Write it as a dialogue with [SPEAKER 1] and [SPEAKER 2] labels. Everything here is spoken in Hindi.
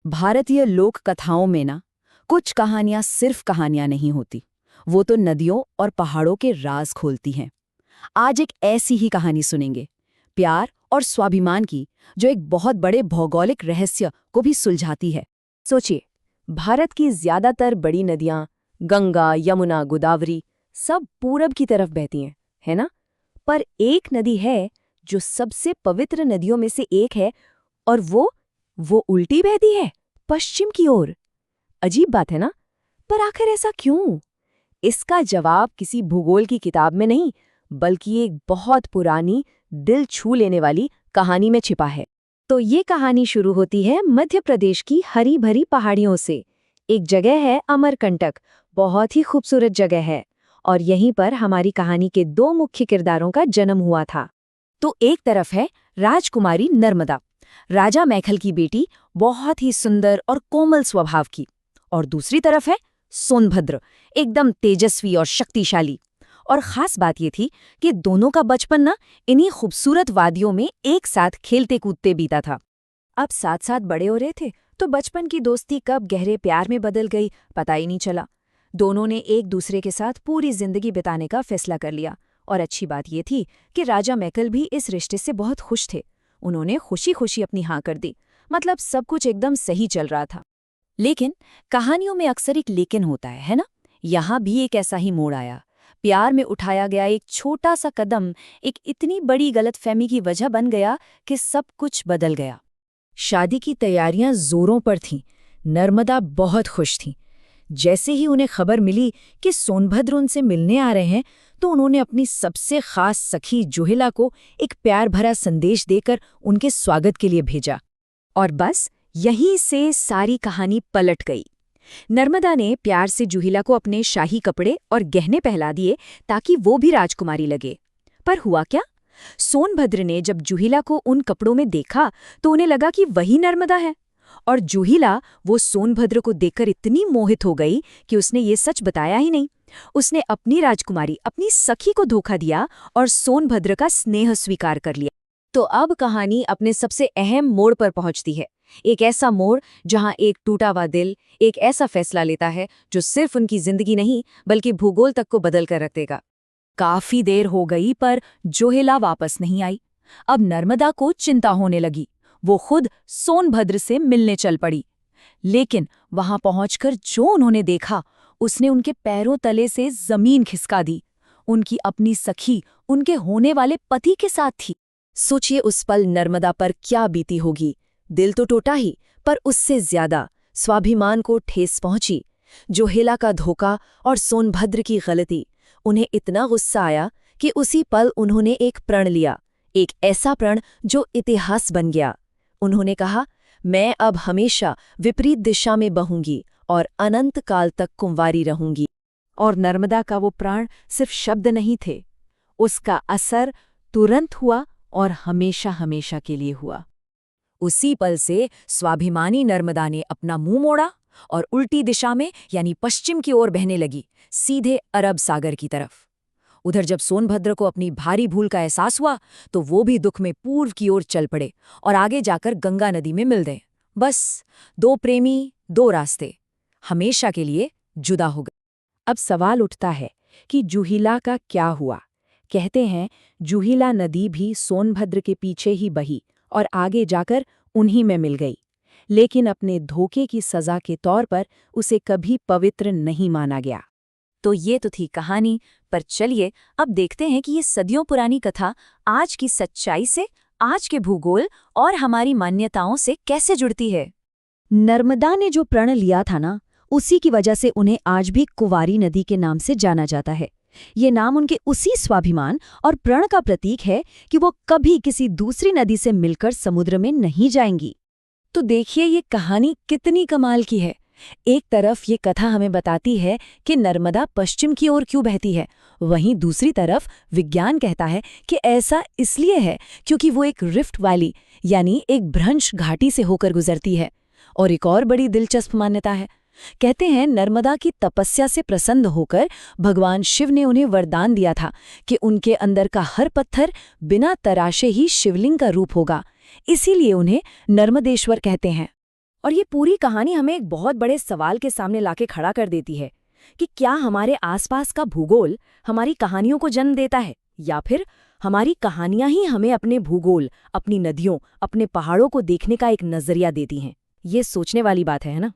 [SPEAKER 1] भारतीय लोक कथाओं में ना कुछ कहानियां सिर्फ कहानियां नहीं होती, वो तो नदियों और पहाड़ों के राज खोलती हैं। आज एक ऐसी ही कहानी सुनेंगे, प्यार और स्वाभिमान की, जो एक बहुत बड़े भौगोलिक रहस्य को भी सुलझाती है। सोचिए, भारत की ज्यादातर बड़ी नदियां गंगा, यमुना, गोदावरी सब पूरब की तरफ बहती हैं, है ना? पर एक नदी है जो सबसे पवित्र नदियों में से एक है, और वो उल्टी बहती है, पश्चिम की ओर। अजीब बात है ना? पर आखिर ऐसा क्यों? इसका जवाब किसी भूगोल की किताब में नहीं, बल्कि एक बहुत पुरानी, दिल छू लेने वाली कहानी में छिपा है। तो ये कहानी शुरू होती है मध्य प्रदेश की हरी भरी पहाड़ियों से। एक जगह है अमरकंटक, बहुत ही खूबसूरत जगह है, और यहीं पर हमारी कहानी के दो मुख्य किरदारों का जन्म हुआ था। तो एक तरफ है राजकुमारी नर्मदा, राजा मैखल की बेटी, बहुत ही सुंदर और कोमल स्वभाव की। और दूसरी तरफ है सोनभद्र, एकदम तेजस्वी और शक्तिशाली। और खास बात ये थी कि दोनों का बचपन ना इन्हीं खूबसूरत वादियों में एक साथ खेलते कूदते बीता था। अब साथ साथ बड़े हो रहे थे, तो बचपन की दोस्ती कब गहरे प्यार में बदल गई, पता ही नहीं चला। दोनों ने एक दूसरे के साथ पूरी जिंदगी बिताने का फैसला कर लिया। और अच्छी बात ये थी कि राजा मैकल भी इस रिश्ते से बहुत खुश थे। उन्होंने खुशी खुशी अपनी हाँ कर दी, मतलब सब कुछ एकदम सही चल रहा था। लेकिन कहानियों में अक्सर एक लेकिन होता है ना? यहाँ भी एक ऐसा ही मोड़ आया। प्यार में उठाया गया एक छोटा सा कदम एक इतनी बड़ी गलतफहमी की वजह बन गया कि सब कुछ बदल गया। शादी की तैयारियां जोरों पर थीं। नर्मदा बहुत खुश थीं। जैसे ही उन्हें खबर मिली कि सोनभद्र उनसे मिलने आ रहे हैं, तो उन्होंने अपनी सबसे खास सखी जुहिला को एक प्यार भरा संदेश देकर उनके स्वागत के लिए भेजा। और बस यहीं से सारी कहानी पलट गई। नर्मदा ने प्यार से जुहिला को अपने शाही कपड़े और गहने पहला दिए ताकि वो भी राजकुमारी लगे। पर हुआ क्या? सोनभद्र ने जब जुहिला को उन कपड़ों में देखा तो उन्हें लगा कि वही नर्मदा है। और जुहिला वो सोनभद्र को देखकर इतनी मोहित हो गई कि उसने ये सच बताया ही नहीं। उसने अपनी राजकुमारी, अपनी सखी को धोखा दिया और सोनभद्र का स्नेह स्वीकार कर लिया। तो अब कहानी अपने सबसे अहम मोड़ पर पहुंचती है। एक ऐसा मोड़ जहां एक टूटा हुआ दिल एक ऐसा फैसला लेता है जो सिर्फ उनकी जिंदगी नहीं बल्कि भूगोल तक को बदल कर रख देगा। काफी देर हो गई पर जोहेला वापस नहीं आई। अब नर्मदा को चिंता होने लगी। वो खुद सोनभद्र से मिलने चल पड़ी। लेकिन वहां पहुंचकर जो उन्होंने देखा, उसने उनके पैरों तले से जमीन खिसका दी। उनकी अपनी सखी उनके होने वाले पति के साथ थी। सोचिए उस पल नर्मदा पर क्या बीती होगी। दिल तो टूटा ही, पर उससे ज्यादा स्वाभिमान को ठेस पहुंची। जोहेला का धोखा और सोनभद्र की गलती, उन्हें इतना गुस्सा आया कि उसी पल उन्होंने एक प्रण लिया, एक ऐसा प्रण जो इतिहास बन गया। उन्होंने कहा, मैं अब हमेशा विपरीत दिशा में बहूंगी और अनंत काल तक कुंवारी रहूंगी। और नर्मदा का वो प्राण सिर्फ शब्द नहीं थे, उसका असर तुरंत हुआ और हमेशा हमेशा के लिए हुआ। उसी पल से स्वाभिमानी नर्मदा ने अपना मुंह मोड़ा और उल्टी दिशा में यानी पश्चिम की ओर बहने लगी, सीधे अरब सागर की तरफ। उधर जब सोनभद्र को अपनी भारी भूल का एहसास हुआ तो वो भी दुख में पूर्व की ओर चल पड़े और आगे जाकर गंगा नदी में मिल गए। बस दो प्रेमी, दो रास्ते, हमेशा के लिए जुदा हो गए। अब सवाल उठता है कि जुहिला का क्या हुआ? कहते हैं जुहिला नदी भी सोनभद्र के पीछे ही बही और आगे जाकर उन्हीं में मिल गई। लेकिन अपने धोखे की सजा के तौर पर उसे कभी पवित्र नहीं माना गया। तो ये तो थी कहानी, पर चलिए अब देखते हैं कि ये सदियों पुरानी कथा आज की सच्चाई से, आज के भूगोल और हमारी मान्यताओं से कैसे जुड़ती है। नर्मदा ने जो प्रण लिया था ना, उसी की वजह से उन्हें आज भी कुंवारी नदी के नाम से जाना जाता है। ये नाम उनके उसी स्वाभिमान और प्रण का प्रतीक है कि वो कभी किसी दूसरी नदी से मिलकर समुद्र में नहीं जाएंगी। तो देखिए ये कहानी कितनी कमाल की है। एक तरफ ये कथा हमें बताती है कि नर्मदा पश्चिम की ओर क्यों बहती है, वहीं दूसरी तरफ विज्ञान कहता है कि ऐसा इसलिए है क्योंकि वो एक रिफ्ट वैली यानी एक भ्रंश घाटी से होकर गुजरती है। और एक और बड़ी दिलचस्प मान्यता है, कहते हैं नर्मदा की तपस्या से प्रसन्न होकर भगवान शिव ने उन्हें वरदान दिया था कि उनके अंदर का हर पत्थर बिना तराशे ही शिवलिंग का रूप होगा। इसीलिए उन्हें नर्मदेश्वर कहते हैं। और ये पूरी कहानी हमें एक बहुत बड़े सवाल के सामने लाके खड़ा कर देती है कि क्या हमारे आसपास का भूगोल हमारी कहानियों को जन्म देता है, या फिर हमारी कहानियां ही हमें अपने भूगोल, अपनी नदियों, अपने पहाड़ों को देखने का एक नजरिया देती हैं। ये सोचने वाली बात है ना।